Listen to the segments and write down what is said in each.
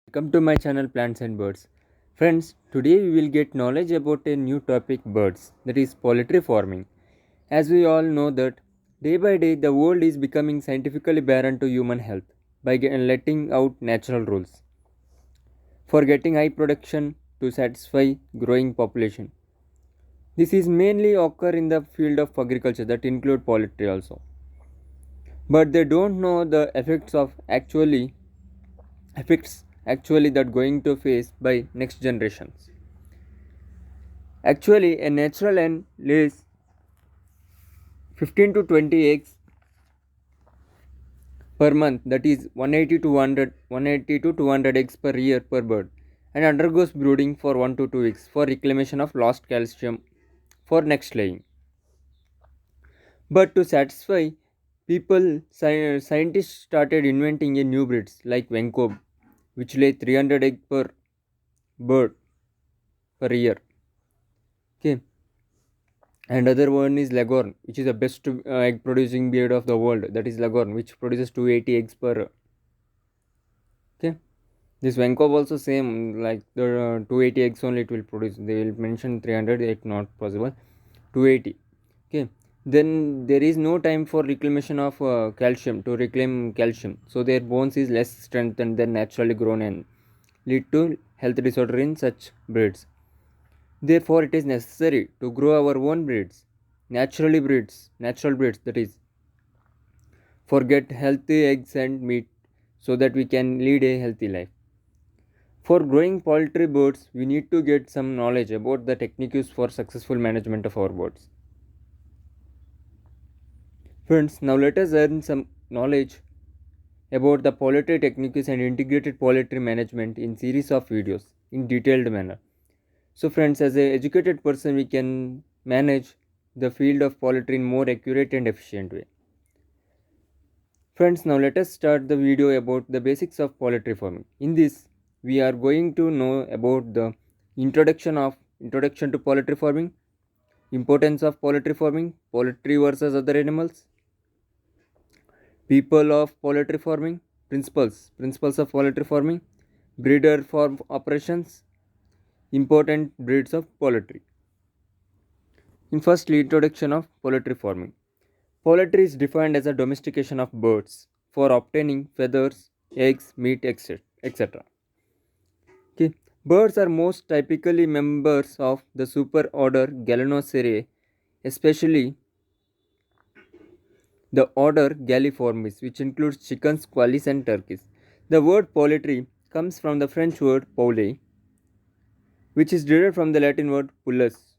Welcome to my channel Plants and Birds. Friends, today we will get knowledge about a new topic birds, that is poultry farming. As we all know that day by day the world is becoming scientifically barren to human health by letting out natural rules for getting high production to satisfy growing population. This is mainly occur in the field of agriculture that include poultry also. But they don't know the effects actually that going to face by next generations. Actually, a natural hen lays 15 to 20 eggs per month, that is 180 to 200 eggs per year per bird, and undergoes brooding for 1 to 2 weeks for reclamation of lost calcium for next laying. But to satisfy people, scientists started inventing a new breeds like Vencob, which lay 300 eggs per bird per year. Okay, and other one is Leghorn, which is the best egg producing bird of the world, that is Leghorn, which produces 280 eggs per. Okay, this Vankov also same, like the 280 eggs only it will produce. They will mention 300, it's not possible. 280. Okay, then there is no time for reclamation of calcium to reclaim calcium, so their bones is less strengthened than naturally grown and lead to health disorder in such breeds. Therefore, it is necessary to grow our own breeds, natural breeds, that is, for get healthy eggs and meat, so that we can lead a healthy life. For growing poultry birds, we need to get some knowledge about the techniques for successful management of our birds. Friends, now let us learn some knowledge about the poultry techniques and integrated poultry management in series of videos in detailed manner. So friends, as an educated person, we can manage the field of poultry in more accurate and efficient way. Friends, now let us start the video about the basics of poultry farming. In this, we are going to know about the introduction to poultry farming, importance of poultry farming, poultry versus other animals, people of poultry farming, principles of poultry farming, breeder farm operations, important breeds of poultry. In firstly, introduction of poultry farming. Poultry is defined as a domestication of birds for obtaining feathers, eggs, meat, etc. Okay. Birds are most typically members of the superorder Gallinaceae, especially the order Galliformis, which includes chickens, quails, and turkeys. The word poultry comes from the French word poulet, which is derived from the Latin word pullus,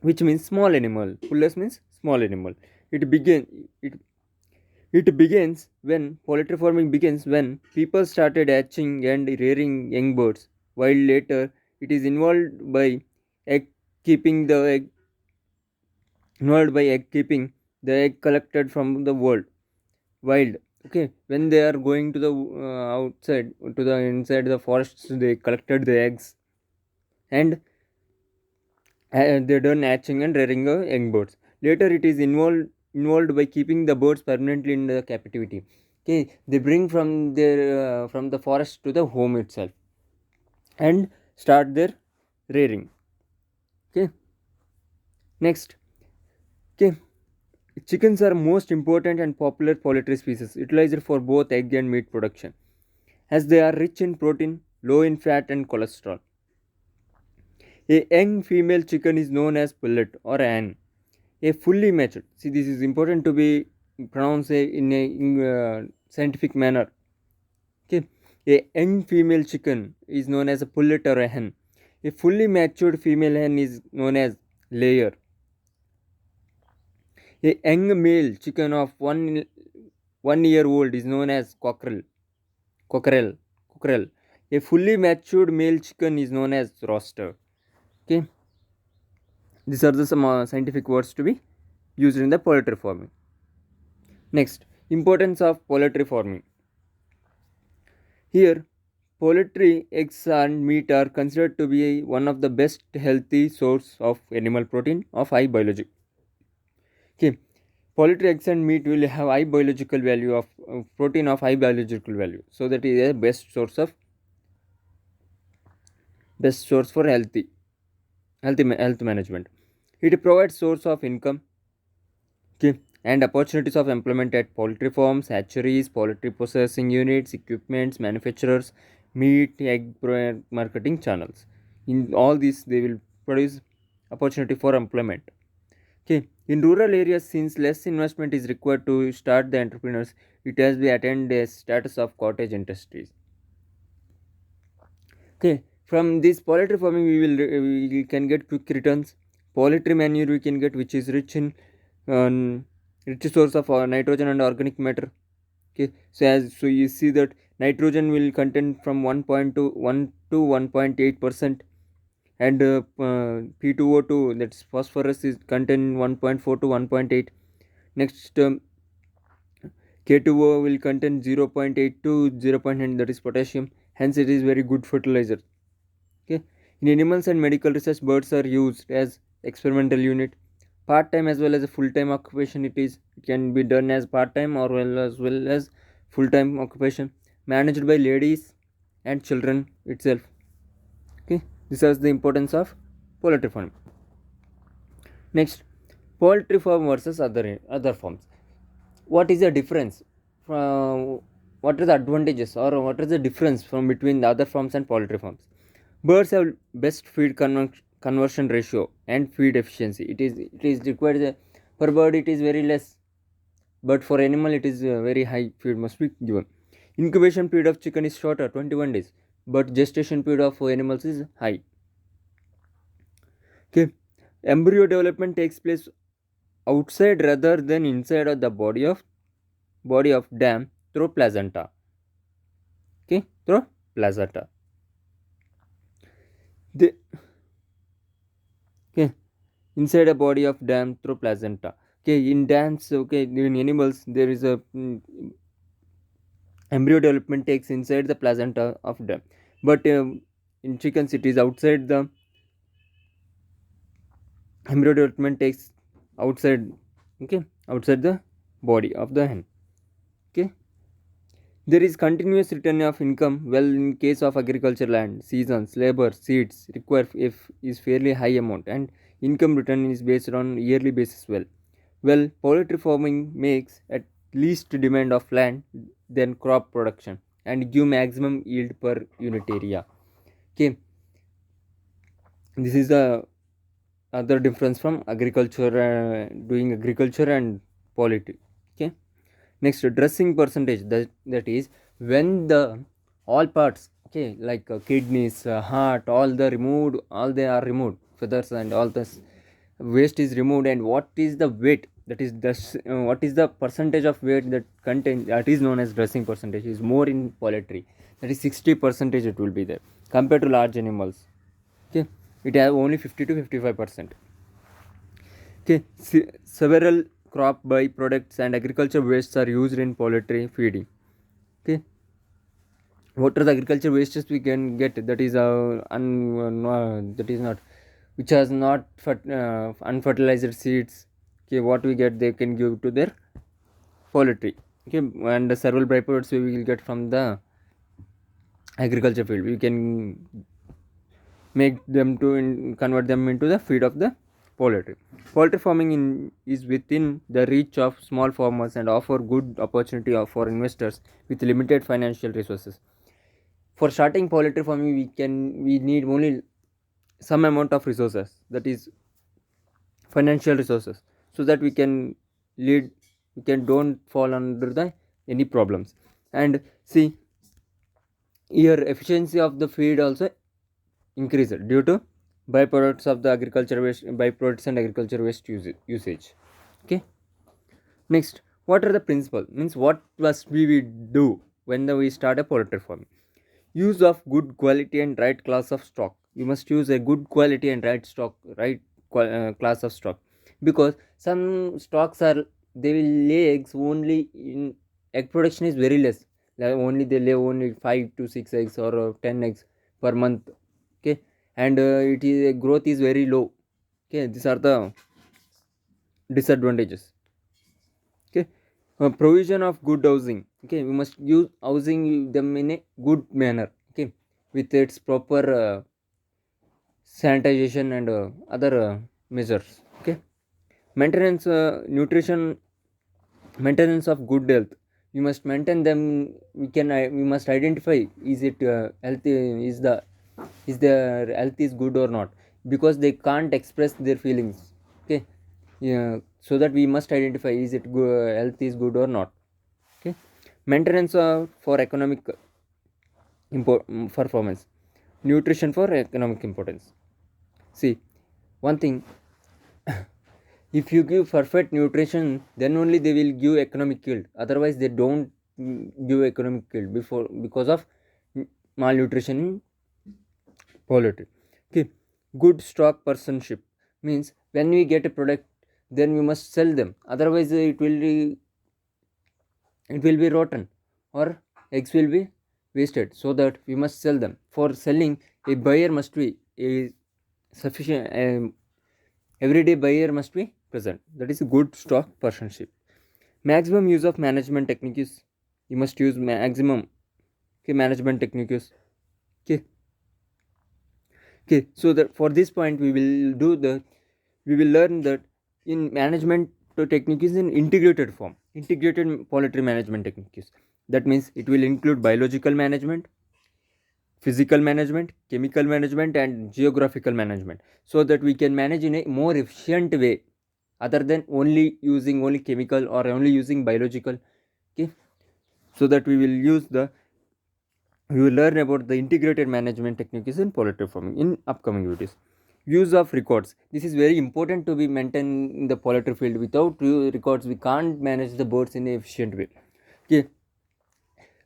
which means small animal. Pullus means small animal. It began it It begins when poultry farming begins when people started hatching and rearing young birds, while later it is egg keeping the egg involved by egg keeping the egg collected from the world wild. Okay, when they are going to the outside to the inside the forests, they collected the eggs and they done hatching and rearing young birds. Later, it is involved by keeping the birds permanently in the captivity. Okay, they bring from the forest to the home itself and start their rearing. Okay, next. Okay, chickens are most important and popular poultry species utilized for both egg and meat production, as they are rich in protein, low in fat and cholesterol. A young female chicken is known as pullet or hen. A fully matured, see, this is important to be pronounced in a scientific manner. Okay, a young female chicken is known as a pullet or a hen. A fully matured female hen is known as layer. A young male chicken of 1 year old is known as cockerel. A fully matured male chicken is known as rooster. Okay, these are the some scientific words to be used in the poultry farming. Next, importance of poultry farming. Here, poultry eggs and meat are considered to be one of the best healthy source of animal protein of high biology. Okay, Poultry eggs and meat will have high biological value of protein of high biological value, so that is a best source for health management. It provides source of income, okay, and opportunities of employment at poultry farms, hatcheries, poultry processing units, equipments, manufacturers, meat, marketing channels. In all these, they will produce opportunity for employment. Okay, in rural areas, since less investment is required to start the entrepreneurs, it has been attained a status of cottage industries. Okay, from this poultry farming, we can get quick returns. Poultry manure we can get, which is um, rich source of nitrogen and organic matter. Okay, so you see that nitrogen will contain from 1.1 to 1.8%, and P2O2, that's phosphorus, is contain 1.4 to 1.8. Next, K2O will contain 0.8 to 0.9, that is potassium. Hence, it is very good fertilizer. Okay, in animals and medical research, birds are used as experimental unit, part time as well as a full time occupation. It can be done as part time or well as full time occupation, managed by ladies and children itself. Okay, this is the importance of poultry farm. Next, poultry farm versus other farms. What is the difference? From what are the advantages or what is the difference from between the other farms and poultry farms? Birds have best conversion ratio and feed efficiency. It is required per bird it is very less, but for animal it is very high feed must be given. Incubation period of chicken is shorter, 21 days, but gestation period of animals is high. Okay, embryo development takes place outside rather than inside of the body of dam through placenta. Okay, through placenta. The okay, inside a body of dam through placenta. Okay, in dams, okay, in animals there is a embryo development takes inside the placenta of dam, but in chickens it is outside the embryo development takes outside. Okay, outside the body of the hen. Okay, there is continuous return of income. Well, in case of agriculture, land, seasons, labor, seeds require if is fairly high amount, and income return is based on yearly basis. Well, poultry farming makes at least demand of land than crop production and give maximum yield per unit area. Okay, this is the other difference from agriculture, doing agriculture and poultry. Okay, next, dressing percentage, that is when the all parts, okay, like kidneys, heart, all they are removed, feathers and all this waste is removed, and what is the weight, that is what is the percentage of weight that contain, that is known as dressing percentage, is more in poultry, that is 60% it will be there compared to large animals. Okay, it have only 50 to 55%. Okay, several crop byproducts and agriculture wastes are used in poultry feeding. Okay, what are the agriculture wastes we can get, that is no, that is not, which has not unfertilized seeds. Okay, what we get they can give to their poultry. Okay, and the several byproducts we will get from the agriculture field, we can make them to convert them into the feed of the poultry. Poultry farming is within the reach of small farmers and offer good opportunity for investors with limited financial resources. For starting poultry farming, we need only some amount of resources, that is financial resources, so that lead we can don't fall under the any problems. And see, here efficiency of the feed also increased due to byproducts of the agriculture waste, byproducts and agriculture waste usage. Okay, next, what are the principles, means what must we do when we start a poultry farm? Use of good quality and right class of stock. You must use a good quality and class of stock, because some stocks are, they will lay eggs only in, egg production is very less, like only they lay only 5 to 6 eggs or 10 eggs per month. Okay, and it is growth is very low. Okay, these are the disadvantages. Provision of good housing. Okay, we must use housing them in a good manner. Okay, with its proper sanitization and other measures. Okay, maintenance, nutrition, maintenance of good health. We must maintain them. We must identify, is it healthy, is their health is good or not, because they can't express their feelings. Okay, yeah, so that we must identify, is it health is good or not. Okay, maintenance for economic performance, nutrition for economic importance. See, one thing, if you give perfect nutrition, then only they will give economic yield, otherwise they don't give economic yield before, because of malnutrition in poultry. Okay, good stock personship means when we get a product, then we must sell them, otherwise it will be rotten, or eggs will be wasted, so that we must sell them. For selling, a buyer must be a sufficient, everyday buyer must be present. That is a good stock personship. Maximum use of management techniques. You must use maximum, okay, management techniques. Okay, okay, so that for this point we will learn that in management techniques in integrated form, integrated poultry management techniques. That means it will include biological management, physical management, chemical management, and geographical management, so that we can manage in a more efficient way, other than only using only chemical or only using biological. Okay, so that we will learn about the integrated management techniques in poultry farming in upcoming videos. Use of records. This is very important to be maintained in the poultry field. Without records, we can't manage the birds in an efficient way. Okay,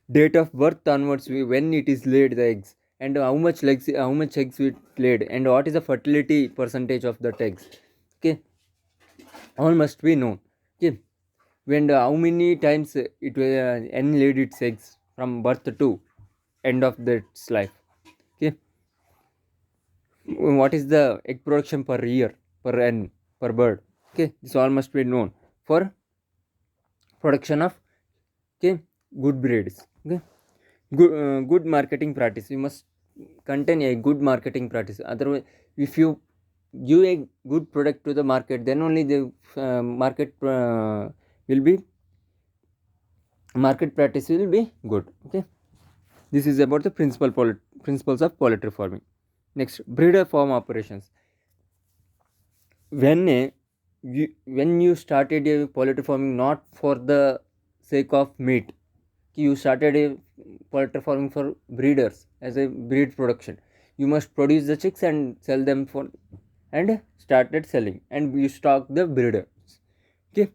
date of birth onwards, when it is laid the eggs, and how much eggs it laid, and what is the fertility percentage of that eggs. Okay, all must be known. Okay, when how many times it will hen laid its eggs from birth to end of its life. Okay, what is the egg production per year, per hen, per bird. Okay, this all must be known for production of, okay, good breeds. Okay, good marketing practice. You must contain a good marketing practice, otherwise if you give a good product to the market, then only the market will be market practice will be good. Okay, this is about the principles of poultry farming. Next, breeder farm operations. When when you started a poultry farming not for the sake of meat, you started a poultry farming for breeders, as a breed production. You must produce the chicks and sell them for, and started selling, and you stock the breeders. Okay,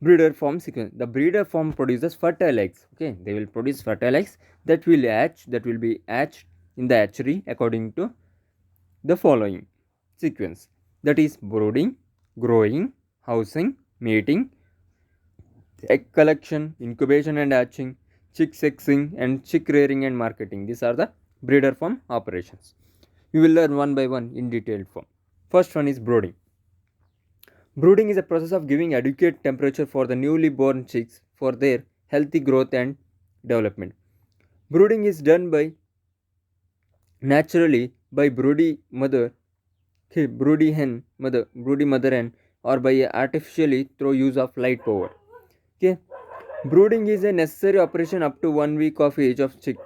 breeder farm sequence. The breeder farm produces fertile eggs. Okay, they will produce fertile eggs that will be hatched in the hatchery according to the following sequence, that is brooding, growing, housing, mating, egg collection, incubation and hatching, chick sexing, and chick rearing and marketing. These are the breeder farm operations. We will learn one by one in detailed form. First one is brooding. Brooding is a process of giving adequate temperature for the newly born chicks for their healthy growth and development. Brooding is done by naturally by broody mother hen, or by artificially through use of light power. Okay, brooding is a necessary operation up to 1 week of age of chick,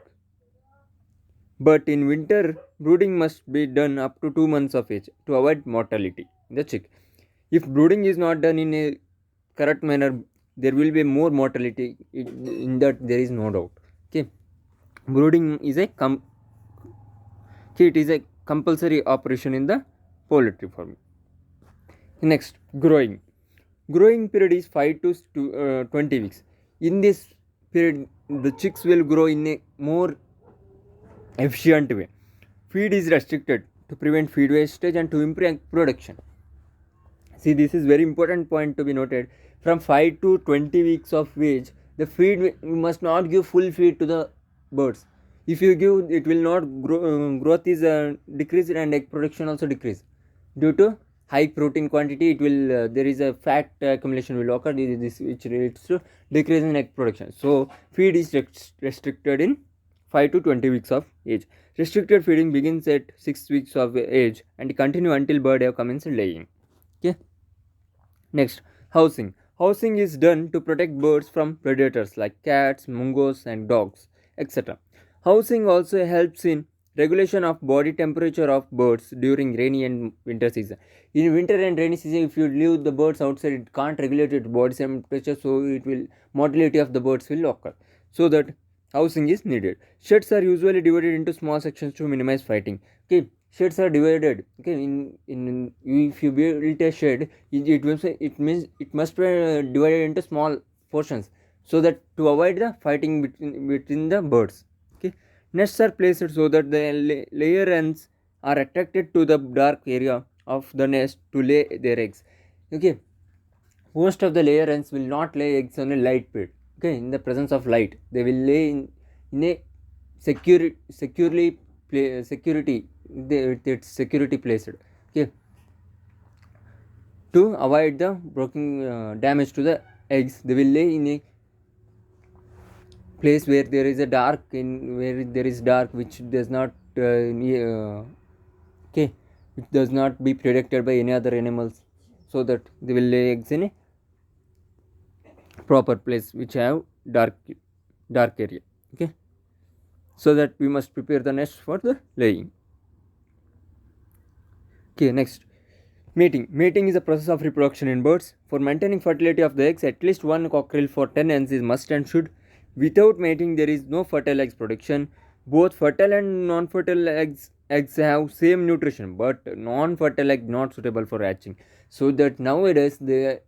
but in winter brooding must be done up to 2 months of age to avoid mortality in the chick. If brooding is not done in a correct manner, there will be more mortality. In that there is no doubt. Okay, brooding is it is a compulsory operation in the poultry farming. Next, growing. Growing period is 5 to 20 weeks. In this period, the chicks will grow in a more efficient way. Feed is restricted to prevent feed wastage and to improve production. See, this is very important point to be noted. From 5 to 20 weeks of age, the feed, you must not give full feed to the birds. If you give, it will not grow, growth is decreased, and egg production also decrease due to high protein quantity, it will there is a fat accumulation will occur, this which leads to decrease in egg production. So feed is restricted in 5 to 20 weeks of age. Restricted feeding begins at 6 weeks of age and continue until bird have commenced laying. Okay. Next, housing. Housing is done to protect birds from predators like cats, mongoose, and dogs, etc. Housing also helps in regulation of body temperature of birds during rainy and winter season. In winter and rainy season, if you leave the birds outside, it can't regulate its body temperature, so it will mortality of the birds will occur. So that housing is needed. Sheds are usually divided into small sections to minimize fighting. Okay, sheds are divided. Okay, in if you build a shed, it means it must be divided into small portions, so that to avoid the fighting between the birds. Okay, nests are placed so that the layer hens are attracted to the dark area of the nest to lay their eggs. Okay, most of the layer hens will not lay eggs on a light bed. Okay, in the presence of light, they will lay in a security it's security placed. Okay, to avoid the broken damage to the eggs, they will lay in a place where there is a dark, in where there is dark, which does not okay, which does not be protected by any other animals, so that they will lay eggs in a proper place which have dark area. Okay, so that we must prepare the nest for the laying. Okay, next, mating. Mating is a process of reproduction in birds. For maintaining fertility of the eggs, at least one cockerel for 10 hens is must and should. Without mating, there is no fertile eggs production. Both fertile and non-fertile eggs have same nutrition, but non-fertile egg not suitable for hatching. So that nowadays the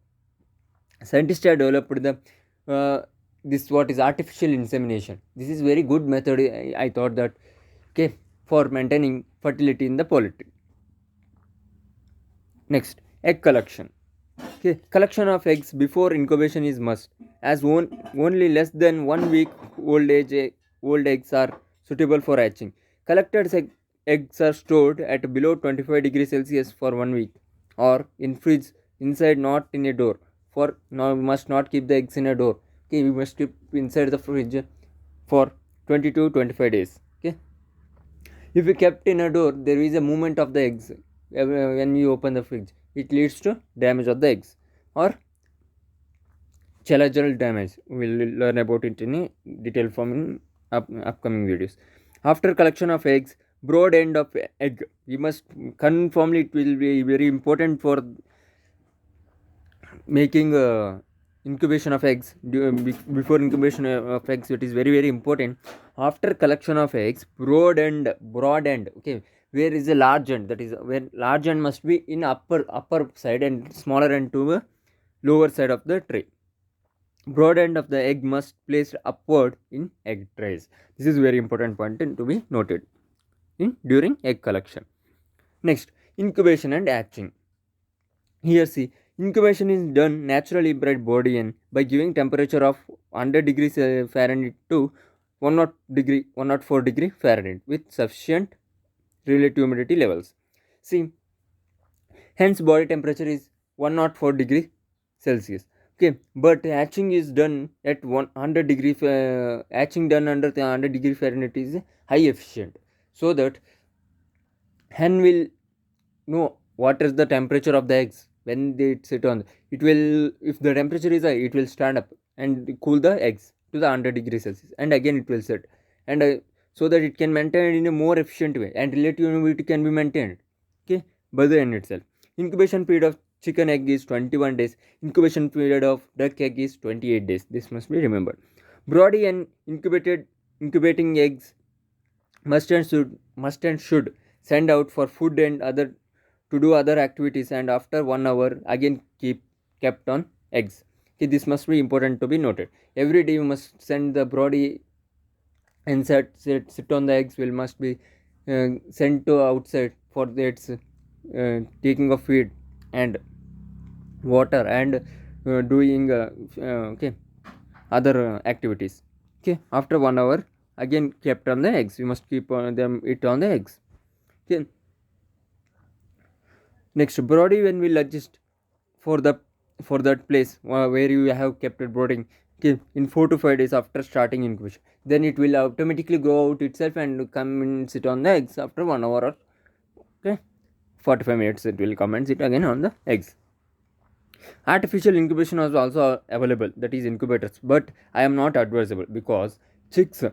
scientists have developed the this what is artificial insemination. This is very good method. I thought that, okay, for maintaining fertility in the poultry. Next, egg collection. Okay, collection of eggs before incubation is must, as only less than 1 week old eggs are suitable for hatching. Collected eggs are stored at below 25 degrees Celsius for 1 week, or in fridge inside, not in a door. For now, we must not keep the eggs in a door. Okay, we must keep inside the fridge for 20 to 25 days. Okay, if we kept in a door, there is a movement of the eggs when we open the fridge. It leads to damage of the eggs or collateral damage. We will learn about it in a detailed form in upcoming videos. After collection of eggs, broad end of egg, we must confirmly, it will be very important for making incubation of eggs. Before incubation of eggs, it is very important. After collection of eggs, broad end, okay, where is a large end, that is where large end must be in upper side and smaller end to the lower side of the tray. Broad end of the egg must placed upward in egg trays. This is very important point to be noted in during egg collection. Next, incubation and hatching. Here see, incubation is done naturally by body and by giving temperature of 100 degrees Fahrenheit to 104 degree Fahrenheit with sufficient relative humidity levels. See, hence body temperature is 104 degree Celsius. Okay, but hatching is done at 100 degree. Hatching done under the 100 degree Fahrenheit is high efficient, so that hen will know what is the temperature of the eggs when they sit on. It will, if the temperature is high, it will stand up and cool the eggs to the 100 degree Celsius, and again it will sit, and so that it can maintain in a more efficient way, and relative humidity can be maintained, okay, by the hen itself. Incubation period of chicken egg is 21 days. Incubation period of duck egg is 28 days. This must be remembered. Brody and incubating eggs must and should send out for food and other to do other activities, and after 1 hour again kept on eggs. Okay, this must be important to be noted. Every day you must send the brody and sit on the eggs will must be sent to outside for its taking of feed and water and doing okay, other activities. Okay, after 1 hour again kept on the eggs, you must keep them it on the eggs. Okay, Next, brody when will adjust for the for that place where you have kept it brooding. Okay, in 4 to 5 days after starting incubation, then it will automatically grow out itself and come and sit on the eggs after 1 hour or okay 45 minutes. It will come and sit again on the eggs. Artificial incubation was also available, that is incubators, but I am not advisable because chicks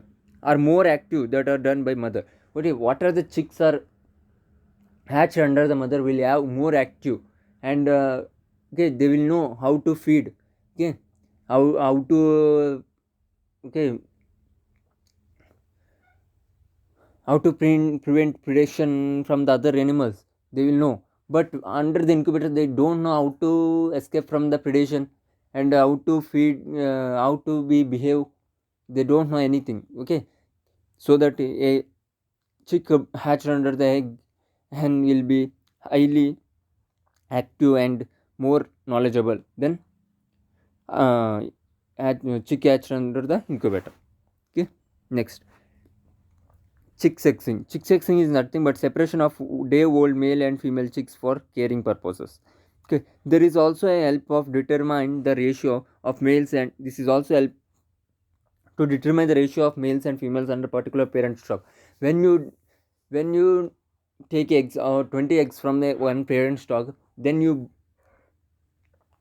are more active that are done by mother. Okay, what are the chicks are hatched under the mother will have more active, and okay, they will know how to feed. Okay, how to okay how to prevent predation from the other animals, they will know. But under the incubator they don't know how to escape from the predation and how to feed, how to be behave. They don't know anything. Okay, so that a chick hatched under the egg hen will be highly active and more knowledgeable than uh, chick hatched under the incubator. Okay, next, chick sexing. Chick sexing is nothing but separation of day old male and female chicks for caring purposes. Okay, there is also a help of determine the ratio of males, and this is also help to determine the ratio of males and females under particular parent stock. When you take eggs or 20 eggs from the one parent stock, then you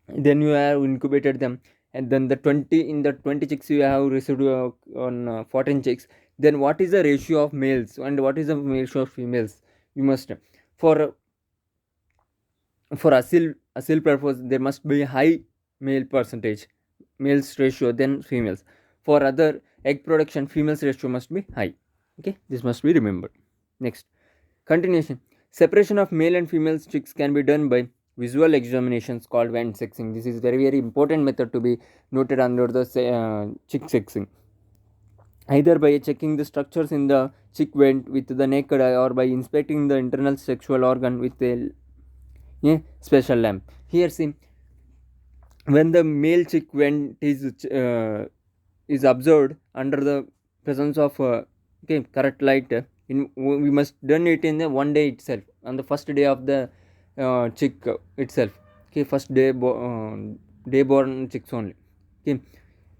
have incubated them, and then the 20 in the 20 chicks you have residue on 14 chicks. Then what is the ratio of males and what is the ratio of females? You must, for for acyl purpose there must be high male percentage, males ratio than females. For other egg production, females ratio must be high. Okay, this must be remembered. Next, continuation. Separation of male and female chicks can be done by visual examinations called vent sexing. This is very important method to be noted under the chick sexing. Either by checking the structures in the chick vent with the naked eye or by inspecting the internal sexual organ with a special lamp. Here see, when the male chick vent is observed under the presence of correct light, we must done it in the one day itself, on the first day of the chick itself. Okay, first day day born chicks only. Okay,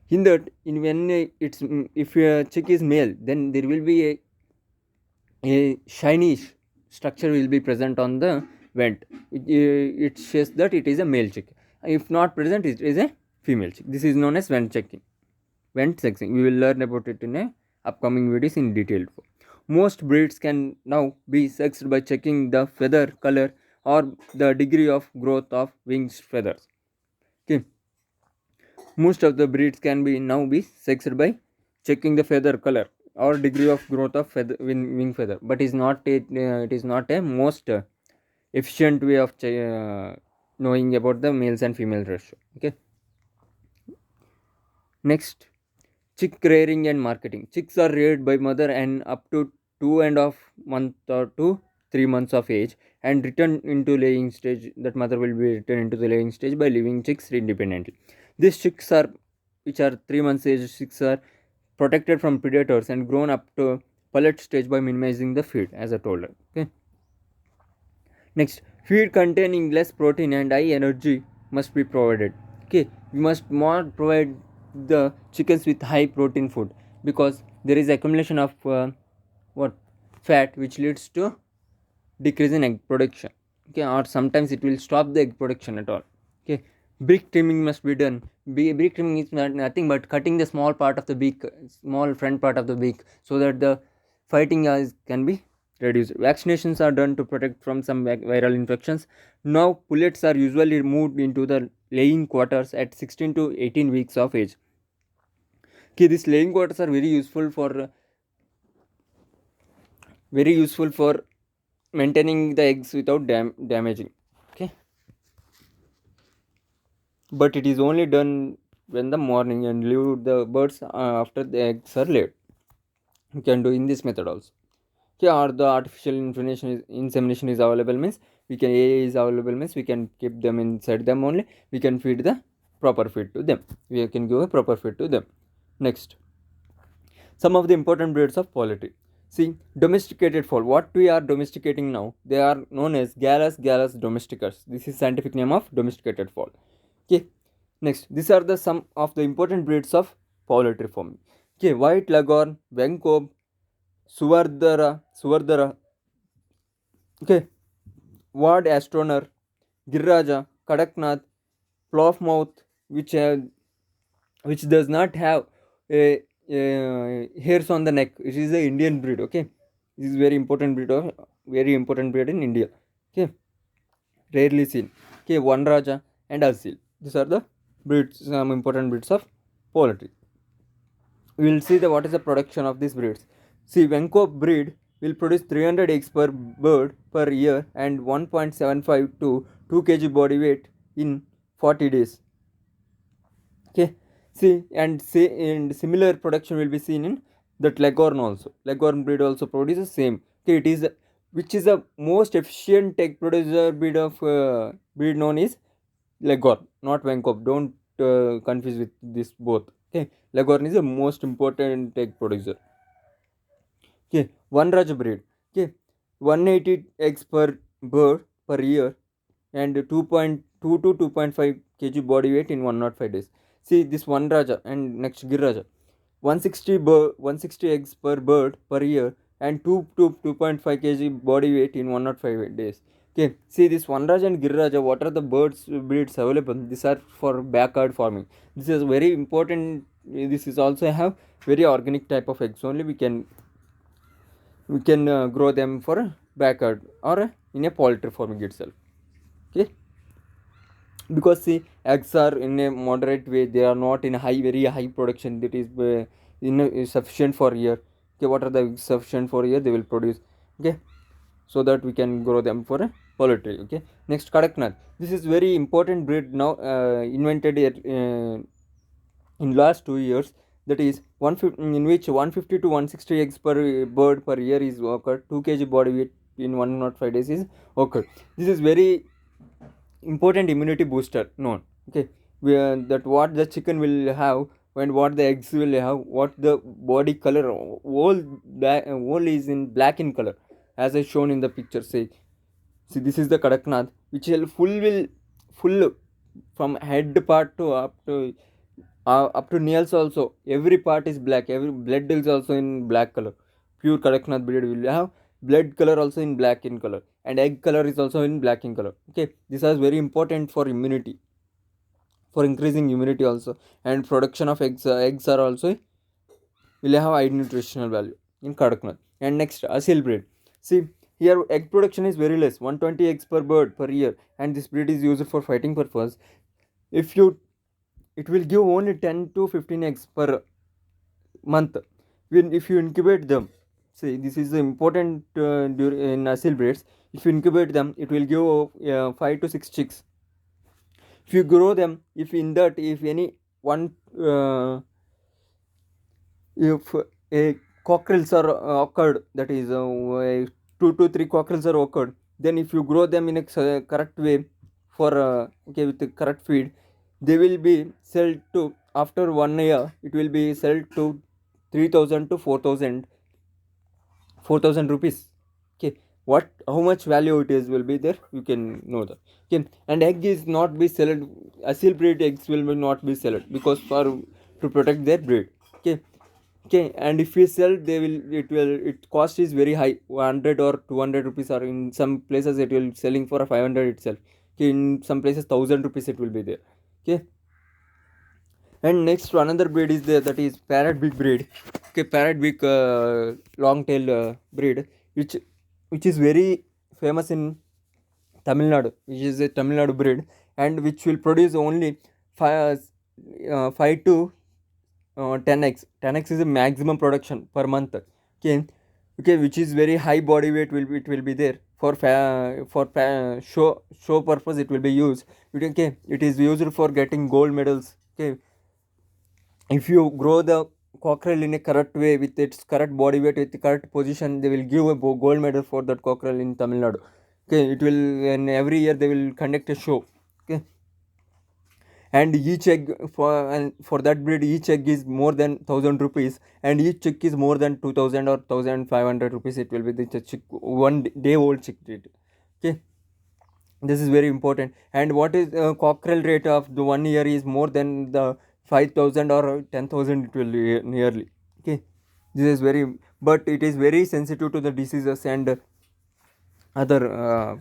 in that, in when it's if a chick is male, then there will be a shiny structure will be present on the vent. It shows that it is a male chick. If not present, it is a female chick. This is known as vent checking, vent sexing. We will learn about it in a upcoming videos in detail. Most breeds can now be sexed by checking the feather color or the degree of growth of wings feathers. Okay, most of the breeds can be now be sexed by checking the feather color or degree of growth of wing feather, but it is not a most efficient way of knowing about the males and female ratio. Okay, next, chick rearing and marketing. Chicks are reared by mother and up to 2.5 months or to 3 months of age and return into laying stage. That mother will be returned into the laying stage by leaving chicks independently. These chicks are, which are 3 months age chicks, are protected from predators and grown up to pullet stage by minimizing the feed, as I told. Okay, next, feed containing less protein and high energy must be provided. Okay, we must not provide the chickens with high protein food because there is accumulation of what fat, which leads to decrease in egg production. Okay, or sometimes it will stop the egg production at all. Okay, beak trimming must be done. Beak trimming is nothing but cutting the small part of the beak, small front part of the beak, so that the fighting eyes can be reduced. Vaccinations are done to protect from some viral infections. Now pullets are usually moved into the laying quarters at 16 to 18 weeks of age. Okay, these laying quarters are very useful for maintaining the eggs without damaging. Okay, but it is only done when the morning and leave the birds after the eggs are laid. You can do in this method also. Okay, or the artificial insemination is available means we can, A is available means we can keep them inside them only. We can feed the proper feed to them. We can give a proper feed to them. Next, some of the important breeds of poultry. See, domesticated fowl. What we are domesticating now, they are known as Gallus domesticus. This is scientific name of domesticated fowl. Okay. Next, these are the some of the important breeds of poultry farming. Okay, white leghorn, Venkob, Suwardara. Okay, Ward Astroner, Girraja, Kadaknath, Ploughmouth, which does not have hairs on the neck. It is the Indian breed. Okay, this is very important breed in India. Okay, rarely seen. Okay, One Raja and Asil. These are the breeds, some important breeds of poultry. We will see the what is the production of these breeds. See, Venko breed will produce 300 eggs per bird per year and 1.75 to 2 kg body weight in 40 days. Okay, and similar production will be seen in that Leghorn also. Leghorn breed also produces same. Okay, it is which is the most efficient egg producer breed known is Leghorn, not Vancouver. Don't confuse with this both. Okay, Leghorn is the most important egg producer. Okay, one Raj breed. Okay, 180 eggs per bird per year and 2.2 to 2.5 kg body weight in 105 days. See this one Raja and next Gir Raja. 160 eggs per bird per year and 2 to 2.5 kg body weight in 105 days. Okay, see this one Raja and Gir Raja, what are the birds breeds available? These are for backyard farming. This is very important. This is also have very organic type of eggs. Only we can grow them for backyard or in a poultry farming itself. Okay, because see eggs are in a moderate way, they are not in a very high production that is sufficient for year. Okay, what are the sufficient for year they will produce. Okay, so that we can grow them for a poultry. Okay, next Kadaknath. This is very important breed now, invented in last 2 years. That is in which 150 to 160 eggs per bird per year is occurred. 2 kg body weight in 105 days is occurred. This is very important immunity booster known. Okay, that what the chicken will have and what the eggs will have, what the body color, all is in black in color, as I shown in the picture. See this is the Kadaknath, which will full from head part to up to nails also. Every part is black. Every blood is also in black color. Pure Kadaknath breed will have blood color also in black in color, and egg color is also in black in color. Okay, this is very important for immunity, for increasing immunity also, and production of eggs. Eggs are also will have high nutritional value in Kadaknath. And next, Asil breed. See here, egg production is very less, 120 eggs per bird per year, and this breed is used for fighting purpose. If you It will give only 10 to 15 eggs per month. If you incubate them, see this is important in Asil breeds. If you incubate them, it will give 5 to 6 chicks. If you grow them, if any one if a cockerels are occurred, that is 2 to 3 cockerels are occurred, then if you grow them in a correct way for okay, with the correct feed, they will be sold to, after 1 year it will be sold to 3,000 to 4,000 rupees. Okay, what how much value it is will be there, you can know that. Okay, and egg is not be sold. Asil breed eggs will not be sold because for to protect their breed. Okay, and if we sell, it cost is very high, 100 or 200 rupees, or in some places it will selling for a 500 itself. Okay, in some places 1,000 rupees it will be there. Okay, and next another breed is there, that is parrot beak breed. Okay, parrot beak long tail breed, which is very famous in Tamil Nadu, which is a Tamil Nadu breed, and which will produce only 5 to 10x. 10x is a maximum production per month. Okay, which is very high body weight it will be there for show purpose it will be used. Okay, it is used for getting gold medals. Okay, if you grow the cockerel in a correct way with its correct body weight, with the correct position, they will give a gold medal for that cockerel in Tamil Nadu. Okay, it will, and every year they will conduct a show. Okay, and each egg for that breed, each egg is more than 1,000 rupees, and each chick is more than 2,000 or 1,500 rupees. It will be the chick, one day old chick breed. Okay, this is very important. And what is cockerel rate of the 1 year is more than the 5,000 or 10,000, it will be nearly. Okay, this is very, but it is very sensitive to the diseases and other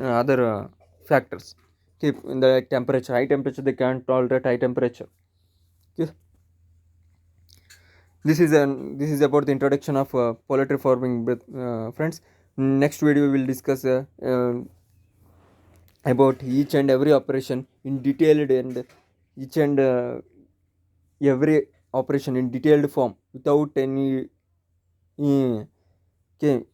other factors. Keep in the temperature, high temperature, they can't tolerate high temperature. Okay. This is about the introduction of poultry farming, friends. Next video we will discuss about each and every operation in detailed, and each and every operation in detailed form without any okay,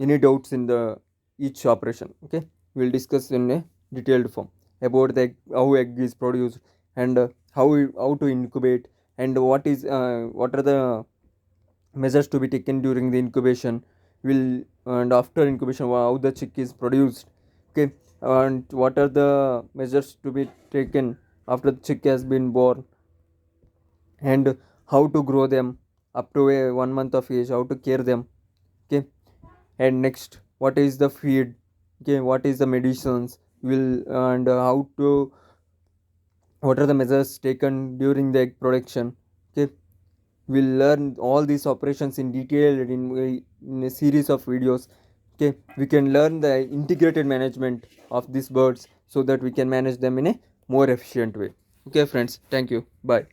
any doubts in the each operation. Okay, we will discuss in a detailed form about the how egg is produced, and how to incubate, and what are the measures to be taken during the incubation, will and after incubation how the chick is produced. Okay, and what are the measures to be taken after the chick has been born, and how to grow them up to a 1 month of age, how to care them. Okay, and next, what is the feed, okay, what is the medicines, will and how to, what are the measures taken during the egg production. Okay, we'll learn all these operations in detail in a series of videos. Okay, we can learn the integrated management of these birds so that we can manage them in a more efficient way. Okay friends, thank you, bye.